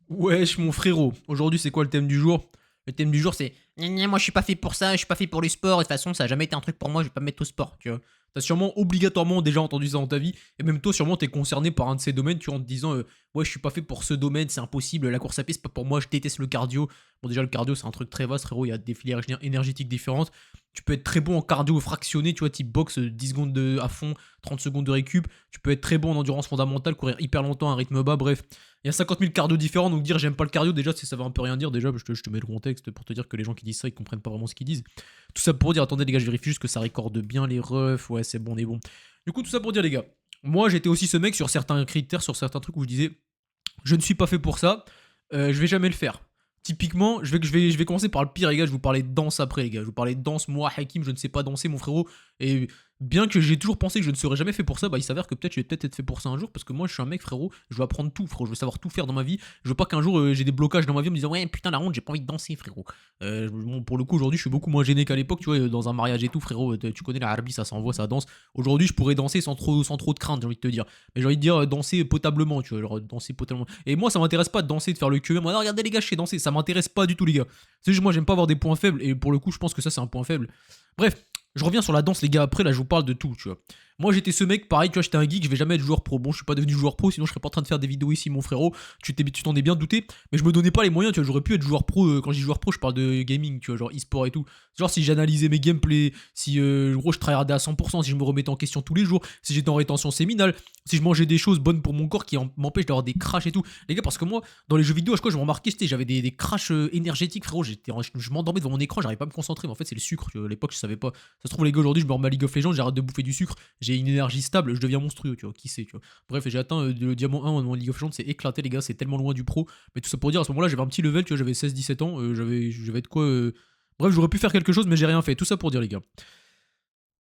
Wesh mon frérot, aujourd'hui c'est quoi le thème du jour? Le thème du jour c'est gna gna, moi je suis pas fait pour ça, je suis pas fait pour le sport, de toute façon ça a jamais été un truc pour moi, je vais pas me mettre au sport, tu vois. T'as sûrement obligatoirement déjà entendu ça dans ta vie, et même toi sûrement t'es concerné par un de ces domaines, tu vois, en te disant ouais je suis pas fait pour ce domaine, c'est impossible, la course à pied c'est pas pour moi, je déteste le cardio. Bon déjà le cardio c'est un truc très vaste frérot, il y a des filières énergétiques différentes. Tu peux être très bon en cardio fractionné, tu vois, type boxe 10 secondes à fond, 30 secondes de récup. Tu peux être très bon en endurance fondamentale, courir hyper longtemps à un rythme bas, bref. Il y a 50 000 cardio différents, donc dire j'aime pas le cardio, déjà, ça veut un peu rien dire. Déjà, je te mets le contexte pour te dire que les gens qui disent ça, ils comprennent pas vraiment ce qu'ils disent. Tout ça pour dire, attendez, les gars, je vérifie juste que ça recorde bien les refs. Ouais, c'est bon, on est bon. Du coup, tout ça pour dire, les gars, moi, j'étais aussi ce mec sur certains critères, sur certains trucs où je disais, je ne suis pas fait pour ça, je vais jamais le faire. Typiquement, je vais commencer par le pire, les gars. Je vais vous parler de danse après, les gars. Je vais vous parler de danse. Moi, Hakim, je ne sais pas danser, mon frérot. Et bien que j'ai toujours pensé que je ne serais jamais fait pour ça, bah il s'avère que peut-être je vais peut-être être fait pour ça un jour. Parce que moi, je suis un mec, frérot. Je veux apprendre tout, frérot. Je veux savoir tout faire dans ma vie. Je veux pas qu'un jour j'ai des blocages dans ma vie en me disant ouais, putain, la honte, j'ai pas envie de danser, frérot. Bon, pour le coup, aujourd'hui, je suis beaucoup moins gêné qu'à l'époque. Tu vois, dans un mariage et tout, frérot. Tu connais la Arabie, ça s'envoie, ça danse. Aujourd'hui, je pourrais danser sans trop de crainte, j'ai envie de te dire. Mais j'ai envie de dire danser potablement, tu vois, genre danser potablement. Et moi, ça m'intéresse pas de danser, de faire le queue. Moi, non, regardez les gars, je sais danser, ça m'intéresse pas du tout, les gars. C'est juste, moi, j'aime pas avoir des points faibles, et pour le coup, je pense que ça, c'est un point faible. Bref, je reviens sur la danse, les gars, après, là, je vous parle de tout, tu vois. Moi, j'étais ce mec, pareil, tu vois, j'étais un geek, je vais jamais être joueur pro. Bon, je suis pas devenu joueur pro, sinon je serais pas en train de faire des vidéos ici, mon frérot. Tu t'en es bien douté, mais je me donnais pas les moyens, tu vois. J'aurais pu être joueur pro. Quand je dis joueur pro, je parle de gaming, tu vois, genre e-sport et tout. Genre, si j'analysais mes gameplays, si gros, je tryhardais à 100%, si je me remettais en question tous les jours, si j'étais en rétention séminale, si je mangeais des choses bonnes pour mon corps qui m'empêchent d'avoir des crashs et tout. Les gars, parce que moi, dans les jeux vidéo, à chaque fois, je me remarquais, j'avais des crashs énergétiques, frérot. Je m'endormais devant mon écran, j'arrivais pas à me concentrer, mais en fait, c'est le sucre, tu vois. À l'époque, je savais pas. Ça se trouve, les gars, aujourd'hui, je me remets à League of Legends, j'arrête de bouffer du sucre, j'ai une énergie stable, je deviens monstrueux, tu vois, qui sait, tu vois. Bref, j'ai atteint le diamant 1 en League of Legends, c'est éclaté, les gars, c'est tellement loin du pro. Mais tout ça pour dire, à ce moment-là, j'avais un petit level, tu vois, j'avais 16-17 ans, j'avais de quoi. Bref, j'aurais pu faire quelque chose, mais j'ai rien fait. Tout ça pour dire, les gars.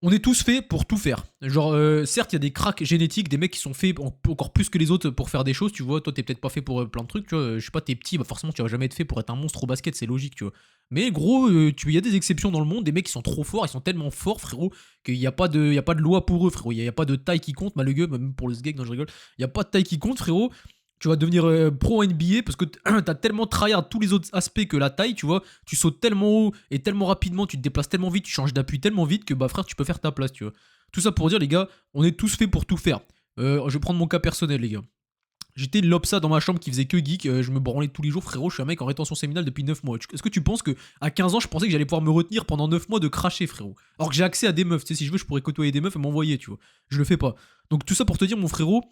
On est tous faits pour tout faire. Genre, certes, il y a des cracks génétiques, des mecs qui sont faits encore plus que les autres pour faire des choses, tu vois. Toi, t'es peut-être pas fait pour plein de trucs, tu vois. Je sais pas, t'es petit, bah forcément, tu vas jamais être fait pour être un monstre au basket, c'est logique, tu vois. Mais gros, il y a des exceptions dans le monde, des mecs qui sont trop forts, ils sont tellement forts, frérot, qu'il y a pas de loi pour eux, frérot. Il y a pas de taille qui compte, malgré même pour le sgeg, non, je rigole. Il y a pas de taille qui compte, frérot. Tu vas devenir pro NBA parce que t'as tellement tryhard tous les autres aspects que la taille, tu vois. Tu sautes tellement haut et tellement rapidement, tu te déplaces tellement vite, tu changes d'appui tellement vite que bah frère, tu peux faire ta place, tu vois. Tout ça pour dire, les gars, on est tous faits pour tout faire. Je vais prendre mon cas personnel, les gars. J'étais l'obsa dans ma chambre qui faisait que geek, je me branlais tous les jours, frérot, je suis un mec en rétention séminale depuis 9 mois. Est-ce que tu penses que à 15 ans, je pensais que j'allais pouvoir me retenir pendant 9 mois de cracher, frérot? Alors que j'ai accès à des meufs, tu sais, si je veux, je pourrais côtoyer des meufs et m'envoyer, tu vois. Je le fais pas. Donc tout ça pour te dire, mon frérot,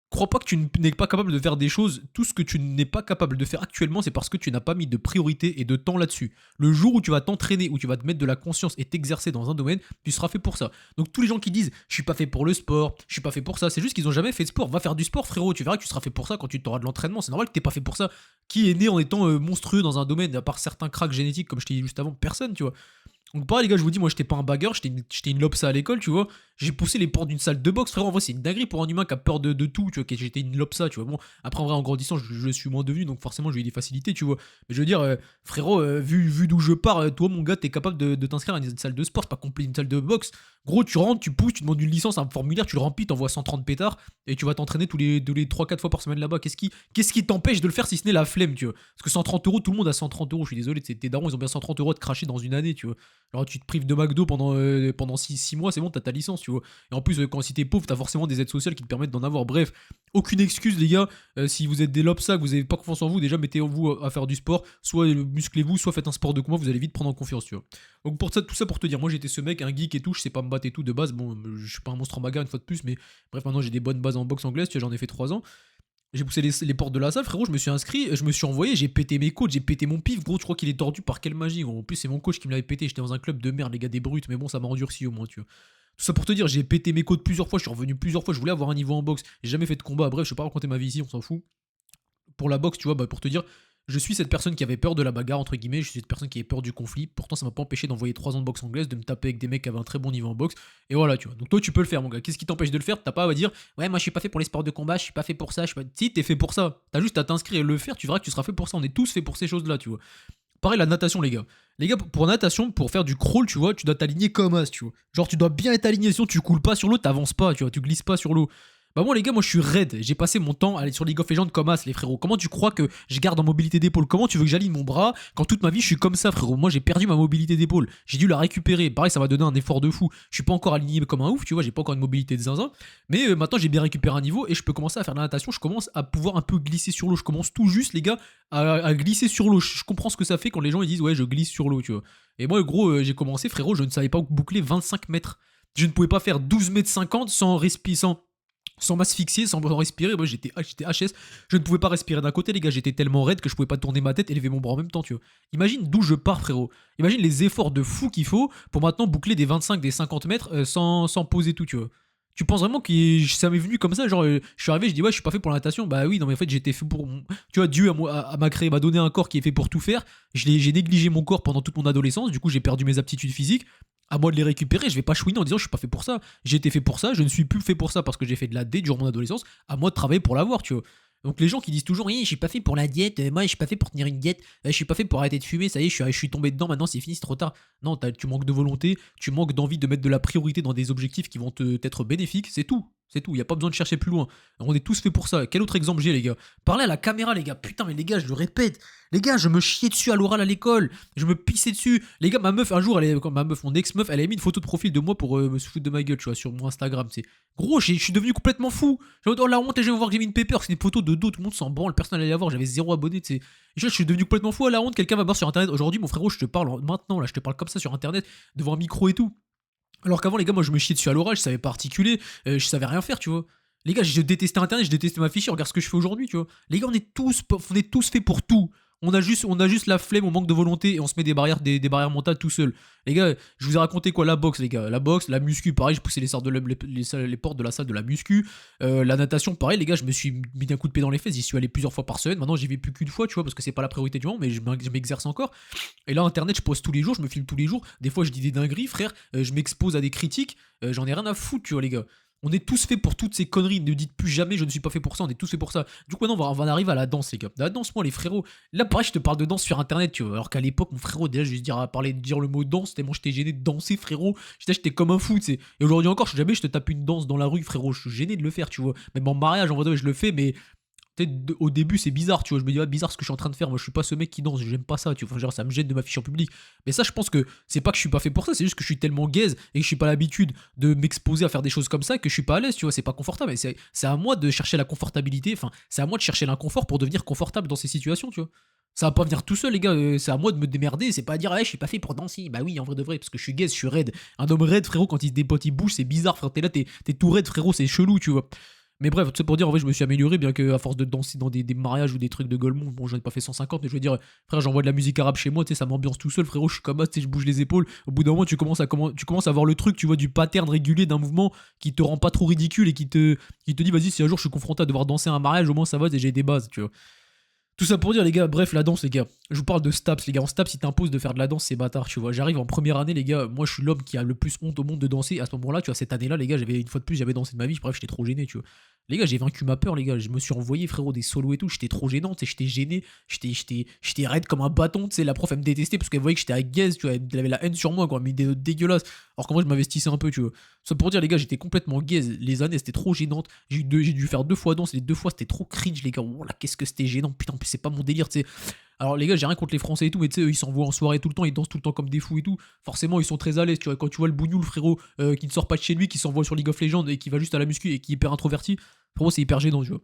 crois pas que tu n'es pas capable de faire des choses. Tout ce que tu n'es pas capable de faire actuellement, c'est parce que tu n'as pas mis de priorité et de temps là-dessus. Le jour où tu vas t'entraîner, où tu vas te mettre de la conscience et t'exercer dans un domaine, tu seras fait pour ça. Donc tous les gens qui disent je suis pas fait pour le sport, je suis pas fait pour ça, c'est juste qu'ils ont jamais fait de sport. Va faire du sport, frérot. Tu verras que tu seras fait pour ça quand tu auras de l'entraînement. C'est normal que t'es pas fait pour ça. Qui est né en étant monstrueux dans un domaine, à part certains cracks génétiques, comme je t'ai dit juste avant, personne, tu vois. Donc pareil les gars, je vous dis, moi j'étais pas un bagarre, j'étais une lopsa à l'école, tu vois. J'ai poussé les portes d'une salle de boxe, frère. En vrai, c'est une dinguerie pour un humain qui a peur de tout, tu vois. J'étais une lopsa, tu vois. Bon, après, en vrai, en grandissant, je suis moins devenu, donc forcément, j'ai eu des facilités, tu vois. Mais je veux dire, frérot, vu d'où je pars, toi, mon gars, t'es capable de t'inscrire à une salle de sport, c'est pas complet une salle de boxe. Gros, tu rentres, tu pousses, tu demandes une licence, un formulaire, tu le remplis, t'envoies 130 pétards, et tu vas t'entraîner tous les 3-4 fois par semaine là-bas. Qu'est-ce qui t'empêche de le faire si ce n'est la flemme, tu vois. Parce que 130 euros, tout le monde a 130 euros, je suis désolé, tes darons, ils ont bien 130 euros de cracher dans une année, tu vois. Alors, tu te prives de McDo pendant 6 mois, c'est bon, t'as ta licence, tu vois. Et en plus, quand si t'es pauvre, t'as forcément des aides sociales qui te permettent d'en avoir. Bref, aucune excuse, les gars. Si vous êtes des lobs, que vous avez pas confiance en vous, déjà mettez-vous à faire du sport. Soit musclez-vous, soit faites un sport de combat, vous allez vite prendre en confiance, tu vois. Donc pour ça, tout ça pour te dire, moi j'étais ce mec, un geek et tout, je sais pas me battre et tout de base. Bon, je suis pas un monstre en bagarre une fois de plus, mais bref, maintenant j'ai des bonnes bases en boxe anglaise, tu vois, j'en ai fait 3 ans. J'ai poussé les portes de la salle, frérot, je me suis inscrit, je me suis envoyé, j'ai pété mes côtes, j'ai pété mon pif, gros, tu crois qu'il est tordu par quelle magie, gros. En plus, c'est mon coach qui me l'avait pété, j'étais dans un club de merde, les gars, des brutes, mais bon, ça m'a endurci au moins, tu vois. Tout ça pour te dire, j'ai pété mes côtes plusieurs fois, je suis revenu plusieurs fois, je voulais avoir un niveau en boxe, j'ai jamais fait de combat, bref, je vais pas raconter ma vie ici, on s'en fout. Pour la boxe, tu vois, bah, pour te dire, je suis cette personne qui avait peur de la bagarre, entre guillemets, je suis cette personne qui avait peur du conflit, pourtant ça m'a pas empêché d'envoyer 3 ans de boxe anglaise, de me taper avec des mecs qui avaient un très bon niveau en boxe, et voilà, tu vois. Donc toi, tu peux le faire, mon gars. Qu'est-ce qui t'empêche de le faire? T'as pas à dire, ouais, moi je suis pas fait pour les sports de combat, je suis pas fait pour ça, je suis pas. Si, t'es fait pour ça. T'as juste à t'inscrire et le faire, tu verras que tu seras fait pour ça. On est tous fait pour ces choses-là, tu vois. Pareil, la natation, les gars. Les gars, pour natation, pour faire du crawl, tu vois, tu dois t'aligner comme as, tu vois. Genre, tu dois bien être aligné, sinon tu coules pas sur l'eau, t'avances pas, tu vois, tu glisses pas sur l'eau. Bah moi les gars, moi je suis raide. J'ai passé mon temps à aller sur League of Legends comme as les frérots. Comment tu crois que je garde en mobilité d'épaule? Comment tu veux que j'aligne mon bras quand toute ma vie je suis comme ça frérot? Moi j'ai perdu ma mobilité d'épaule. J'ai dû la récupérer. Pareil ça va donner un effort de fou. Je suis pas encore aligné comme un ouf, tu vois, j'ai pas encore une mobilité de zinzin. Mais maintenant j'ai bien récupéré un niveau et je peux commencer à faire de la natation. Je commence à pouvoir un peu glisser sur l'eau. Je commence tout juste les gars à glisser sur l'eau. Je comprends ce que ça fait quand les gens ils disent ouais je glisse sur l'eau, tu vois. Et moi gros j'ai commencé frérot, je ne savais pas boucler 25 mètres. Je ne pouvais pas faire 12 mètres 50 sans respirer, sans m'asphyxier, sans respirer. Moi j'étais HS, je ne pouvais pas respirer d'un côté les gars, j'étais tellement raide que je pouvais pas tourner ma tête et lever mon bras en même temps, tu vois. Imagine d'où je pars frérot, imagine les efforts de fou qu'il faut pour maintenant boucler des 25, des 50 mètres sans poser tout, tu vois. Tu penses vraiment que ça m'est venu comme ça, genre je suis arrivé, je dis ouais je suis pas fait pour la natation, bah oui non mais en fait j'étais fait pour, tu vois, Dieu m'a créé, m'a donné un corps qui est fait pour tout faire, j'ai négligé mon corps pendant toute mon adolescence, du coup j'ai perdu mes aptitudes physiques, à moi de les récupérer, je vais pas chouiner en disant je suis pas fait pour ça. J'ai été fait pour ça, je ne suis plus fait pour ça parce que j'ai fait de la D durant mon adolescence, à moi de travailler pour l'avoir, tu vois. Donc les gens qui disent toujours oui, je suis pas fait pour la diète, moi je suis pas fait pour tenir une diète, je suis pas fait pour arrêter de fumer, ça y est, je suis tombé dedans, maintenant c'est fini, c'est trop tard. Non, tu manques de volonté, tu manques d'envie de mettre de la priorité dans des objectifs qui vont t'être bénéfiques, c'est tout. C'est tout, il y a pas besoin de chercher plus loin. On est tous faits pour ça. Quel autre exemple j'ai les gars? Parlez à la caméra les gars. Putain mais les gars, je le répète. Les gars, je me chiais dessus à l'oral à l'école. Je me pissais dessus. Les gars, ma meuf un jour, ma meuf, mon ex-meuf, elle a mis une photo de profil de moi pour me se foutre de ma gueule, tu vois, sur mon Instagram, c'est. Gros, je suis devenu complètement fou. J'ai dit, oh la honte, et je vais voir que j'ai mis une pépère, c'est des photos de dos, tout le monde s'en branle, personne n'allait la voir, j'avais 0 abonné, tu sais. Je suis devenu complètement fou à la honte, quelqu'un va voir sur internet. Aujourd'hui, mon frérot, je te parle maintenant, là, je te parle comme ça sur internet, devant un micro et tout. Alors qu'avant, les gars, moi, je me chiais dessus à l'oral, je savais pas articuler, je savais rien faire, tu vois. Les gars, je détestais internet, je détestais ma fichier, regarde ce que je fais aujourd'hui, tu vois. Les gars, on est tous faits pour tout. On a juste la flemme, on manque de volonté et on se met des barrières mentales tout seul. Les gars, je vous ai raconté quoi? La boxe, les gars. La boxe, la muscu, pareil, je poussais les portes de la salle de la muscu. La natation, pareil, les gars, je me suis mis un coup de pied dans les fesses. J'y suis allé plusieurs fois par semaine. Maintenant, j'y vais plus qu'une fois, tu vois, parce que c'est pas la priorité du moment, mais je m'exerce encore. Et là, internet, je poste tous les jours, je me filme tous les jours. Des fois, je dis des dingueries, frère. Je m'expose à des critiques. J'en ai rien à foutre, tu vois, les gars. On est tous faits pour toutes ces conneries. Ne dites plus jamais je ne suis pas fait pour ça. On est tous faits pour ça. Du coup, maintenant, on va en arriver à la danse, les gars. La danse, moi, les frérots. Là, pareil, je te parle de danse sur internet, tu vois. Alors qu'à l'époque, mon frérot, déjà, je vais dire le mot danse, tellement j'étais gêné de danser, frérot. J'étais comme un fou, tu sais. Et aujourd'hui encore, jamais je te tape une danse dans la rue, frérot. Je suis gêné de le faire, tu vois. Même en mariage, en vrai, je le fais, mais au début c'est bizarre, tu vois, je me dis bizarre ce que je suis en train de faire, moi je suis pas ce mec qui danse, j'aime pas ça, tu vois, enfin, genre ça me gêne de m'afficher en public. Mais ça je pense que c'est pas que je suis pas fait pour ça, c'est juste que je suis tellement gaze et que je suis pas l'habitude de m'exposer à faire des choses comme ça que je suis pas à l'aise, tu vois, c'est pas confortable. Et c'est à moi de chercher la confortabilité, enfin c'est à moi de chercher l'inconfort pour devenir confortable dans ces situations, tu vois. Ça va pas venir tout seul, les gars, c'est à moi de me démerder, c'est pas à dire, je suis pas fait pour danser. Bah oui, en vrai de vrai, parce que je suis gaze, je suis raide. Un homme raide, frérot, quand il se dépote, il bouge, c'est bizarre, frère, t'es là, t'es tout raide, frérot, c'est chelou, tu vois. Mais bref, tout ça pour dire, en vrai, je me suis amélioré, bien que à force de danser dans des mariages ou des trucs de golemont, bon, j'en ai pas fait 150, mais je veux dire, frère, j'envoie de la musique arabe chez moi, tu sais, ça m'ambiance tout seul, frérot, je suis comme ça, tu sais, je bouge les épaules. Au bout d'un moment, tu commences à voir le truc, tu vois, du pattern régulier d'un mouvement qui te rend pas trop ridicule et qui te dit, vas-y, si un jour je suis confronté à devoir danser à un mariage, au moins ça va, et j'ai des bases, tu vois. Tout ça pour dire, les gars, bref, la danse, les gars. Je vous parle de Staps, les gars. En Staps, si t'imposes de faire de la danse, c'est bâtard, tu vois. J'arrive en première année, les gars. Moi, je suis l'homme qui a le plus honte au monde de danser. À ce moment-là, tu vois, cette année-là, les gars, une fois de plus, j'avais dansé de ma vie. Bref, j'étais trop gêné, tu vois. Les gars, j'ai vaincu ma peur, les gars. Je me suis envoyé, frérot, des solos et tout. J'étais trop gênant, tu sais. J'étais gêné. J'étais raide comme un bâton, tu sais. La prof, elle me détestait parce qu'elle voyait que j'étais à gaze, tu vois. Elle avait la haine sur moi, quoi. Mais dégueulasse. Alors que moi, je m'investissais un peu, tu vois. Ça pour dire, les gars, j'étais complètement gaze. Les années, c'était trop gênante. J'ai dû faire 2 fois danse. Les 2 fois, c'était trop cringe, les gars. Oh là, qu'est-ce que c'était gênant. Putain, c'est pas mon délire, tu sais. Alors les gars, j'ai rien contre les Français et tout, mais tu sais, eux, ils s'envoient en soirée tout le temps, ils dansent tout le temps comme des fous et tout. Forcément, ils sont très à l'aise, tu vois. Quand tu vois le bougnoul, frérot, qui ne sort pas de chez lui, qui s'envoie sur League of Legends et qui va juste à la muscu et qui est hyper introverti, frérot, c'est hyper gênant, tu vois.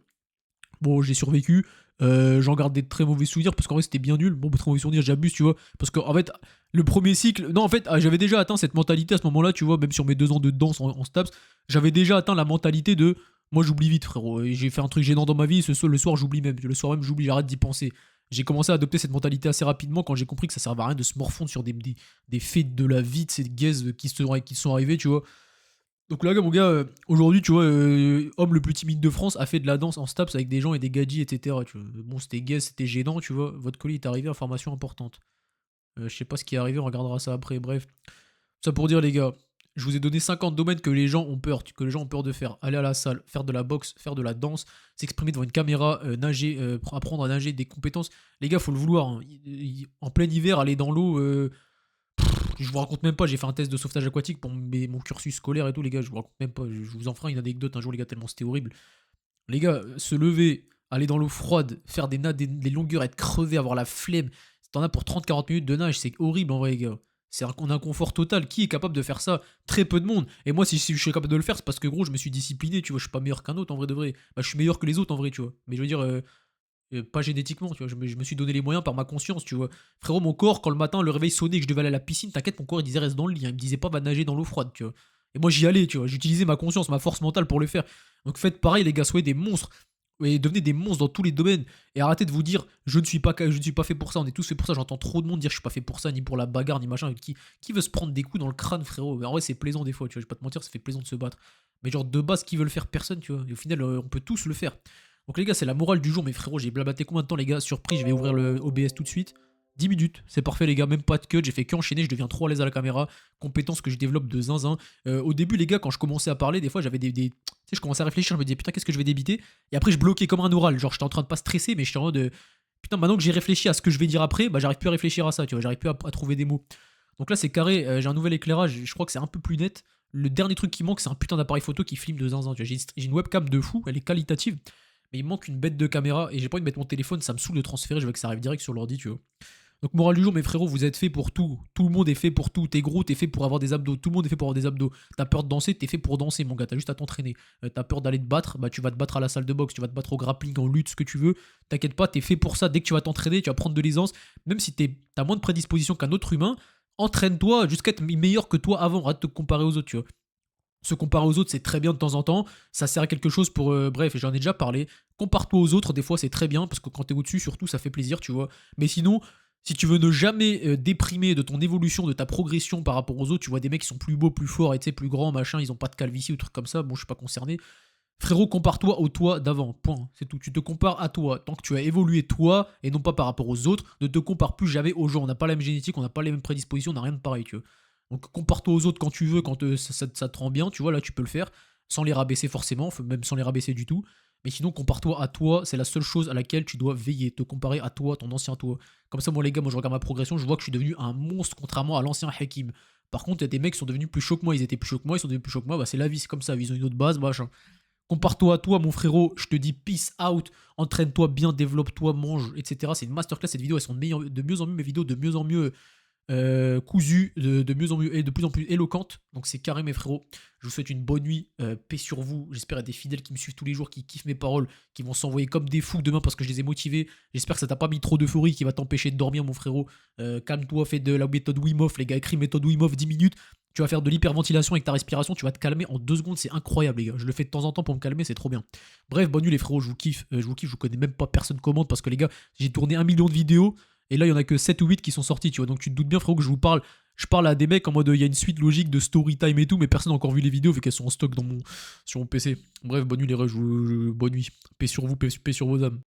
Bon, j'ai survécu, j'en garde des très mauvais souvenirs parce qu'en vrai, c'était bien nul. Bon, très mauvais souvenirs, j'abuse, tu vois. Parce qu'en fait, le premier cycle, non, en fait, j'avais déjà atteint cette mentalité à ce moment-là, tu vois, même sur mes 2 ans de danse en Staps, j'avais déjà atteint la mentalité de. Moi, j'oublie vite, frérot. Et j'ai fait un truc gênant dans ma vie, le soir, j'oublie même. Le soir même, j'oublie, j'arrête d'y penser. J'ai commencé à adopter cette mentalité assez rapidement quand j'ai compris que ça servait à rien de se morfondre sur des faits de la vie de ces gazes qui sont arrivés, tu vois. Donc là, mon gars, aujourd'hui, tu vois, homme le plus timide de France a fait de la danse en Staps avec des gens et des gadgets, etc. Tu vois. Bon, c'était gaze, c'était gênant, tu vois. Votre colis est arrivé, information importante. Je sais pas ce qui est arrivé, on regardera ça après, bref. Ça pour dire, les gars, je vous ai donné 50 domaines que les gens ont peur, de faire. Aller à la salle, faire de la boxe, faire de la danse, s'exprimer devant une caméra, nager, apprendre à nager, des compétences. Les gars, faut le vouloir, hein. En plein hiver, aller dans l'eau, Je vous raconte même pas, j'ai fait un test de sauvetage aquatique pour mon cursus scolaire et tout, les gars. Je vous raconte même pas. Je vous en ferai une anecdote un jour, les gars, tellement c'était horrible. Les gars, se lever, aller dans l'eau froide, faire des nades, des longueurs, être crevé, avoir la flemme. T'en as pour 30-40 minutes de nage, c'est horrible en vrai, les gars. C'est un inconfort total. Qui est capable de faire ça? Très peu de monde. Et moi, si je suis capable de le faire, c'est parce que gros, je me suis discipliné, tu vois. Je suis pas meilleur qu'un autre en vrai de vrai. Bah, je suis meilleur que les autres en vrai, tu vois. Mais je veux dire, pas génétiquement, tu vois. Je me suis donné les moyens par ma conscience, tu vois. Frérot, mon corps, quand le matin, le réveil sonnait et que je devais aller à la piscine, t'inquiète, mon corps, il disait reste dans le lit, hein. Il me disait pas va nager dans l'eau froide, tu vois. Et moi, j'y allais, tu vois. J'utilisais ma conscience, ma force mentale pour le faire. Donc faites pareil, les gars, soyez des monstres. Et devenez des monstres dans tous les domaines. Et arrêtez de vous dire je ne suis pas fait pour ça. On est tous fait pour ça. J'entends trop de monde dire je suis pas fait pour ça, ni pour la bagarre, ni machin. Qui veut se prendre des coups dans le crâne, frérot? Mais en vrai, c'est plaisant des fois, tu vois. Je vais pas te mentir, ça fait plaisant de se battre. Mais genre, de base, qui veut le faire? Personne, tu vois. Et au final, on peut tous le faire. Donc, les gars, c'est la morale du jour. Mais frérot, j'ai blablaté combien de temps, les gars? Surpris, je vais ouvrir le OBS tout de suite. 10 minutes, c'est parfait les gars, même pas de cut, j'ai fait qu'enchaîner, je deviens trop à l'aise à la caméra, compétence que je développe de zinzin. Au début les gars, quand je commençais à parler, des fois j'avais tu sais, je commençais à réfléchir, je me disais putain qu'est-ce que je vais débiter, et après je bloquais comme un oral, genre j'étais en train de pas stresser, mais j'étais en mode putain maintenant que j'ai réfléchi à ce que je vais dire après, bah j'arrive plus à réfléchir à ça, tu vois, j'arrive plus à trouver des mots. Donc là c'est carré, j'ai un nouvel éclairage, je crois que c'est un peu plus net. Le dernier truc qui manque, c'est un putain d'appareil photo qui filme de zinzin, tu vois. J'ai une webcam de fou, elle est qualitative, mais il manque une bête de caméra, et j'ai pas envie de mettre mon téléphone, ça me saoule de transférer, je veux que ça arrive direct sur l'ordi, tu vois. Donc morale du jour, mes frérots, vous êtes faits pour tout. Tout le monde est fait pour tout. T'es gros, t'es fait pour avoir des abdos. Tout le monde est fait pour avoir des abdos. T'as peur de danser, t'es fait pour danser, mon gars. T'as juste à t'entraîner. T'as peur d'aller te battre, bah tu vas te battre à la salle de boxe, tu vas te battre au grappling, en lutte, ce que tu veux. T'inquiète pas, t'es fait pour ça. Dès que tu vas t'entraîner, tu vas prendre de l'aisance. Même si t'as moins de prédisposition qu'un autre humain, entraîne-toi jusqu'à être meilleur que toi avant. Arrête de te comparer aux autres, tu vois. Se comparer aux autres, c'est très bien de temps en temps. Ça sert à quelque chose pour. Bref, j'en ai déjà parlé. Compare-toi aux autres, des fois c'est très bien, parce que quand t'es au-dessus, surtout, ça fait plaisir, tu vois. Mais sinon, si tu veux ne jamais déprimer de ton évolution, de ta progression par rapport aux autres, tu vois des mecs qui sont plus beaux, plus forts, et tu sais, plus grands, machin, ils ont pas de calvitie ou trucs comme ça. Bon, je suis pas concerné. Frérot, compare-toi au toi d'avant. Point. C'est tout. Tu te compares à toi. Tant que tu as évolué toi et non pas par rapport aux autres, ne te compare plus jamais aux gens. On n'a pas la même génétique, on n'a pas les mêmes prédispositions, on n'a rien de pareil, tu vois. Donc compare-toi aux autres quand tu veux, quand ça te rend bien, tu vois, là tu peux le faire, sans les rabaisser forcément, même sans les rabaisser du tout. Mais sinon, compare-toi à toi, c'est la seule chose à laquelle tu dois veiller, te comparer à toi, ton ancien toi. Comme ça, moi les gars, moi je regarde ma progression, je vois que je suis devenu un monstre contrairement à l'ancien Hakim. Par contre, il y a des mecs qui sont devenus plus chauds que moi, ils étaient plus chauds que moi, ils sont devenus plus chauds que moi, bah c'est la vie, c'est comme ça, ils ont une autre base, machin. Compare-toi à toi, mon frérot, je te dis peace out, entraîne-toi bien, développe-toi, mange, etc. C'est une masterclass, cette vidéo, elles sont de mieux en mieux, mes vidéos, de mieux en mieux cousues, de mieux en mieux et de plus en plus éloquentes. Donc c'est carré, mes frérots. Je vous souhaite une bonne nuit, paix sur vous. J'espère qu'il y a des fidèles qui me suivent tous les jours, qui kiffent mes paroles, qui vont s'envoyer comme des fous demain parce que je les ai motivés. J'espère que ça t'a pas mis trop d'euphorie qui va t'empêcher de dormir, mon frérot. Calme-toi, fais de la méthode Wim Hof, les gars, écris méthode Wim Hof 10 minutes. Tu vas faire de l'hyperventilation avec ta respiration, tu vas te calmer en 2 secondes, c'est incroyable les gars. Je le fais de temps en temps pour me calmer, c'est trop bien. Bref, bonne nuit les frérots, je vous kiffe, je vous connais même pas, personne commente parce que les gars, j'ai tourné 1 million de vidéos et là il y en a que 7 ou 8 qui sont sortis, tu vois. Donc tu te doutes bien frérot que je parle à des mecs en mode il y a une suite logique de story time et tout, mais personne n'a encore vu les vidéos vu qu'elles sont en stock sur mon PC. Bref, bonne nuit les refs, bonne nuit. Paix sur vous, paix sur vos âmes.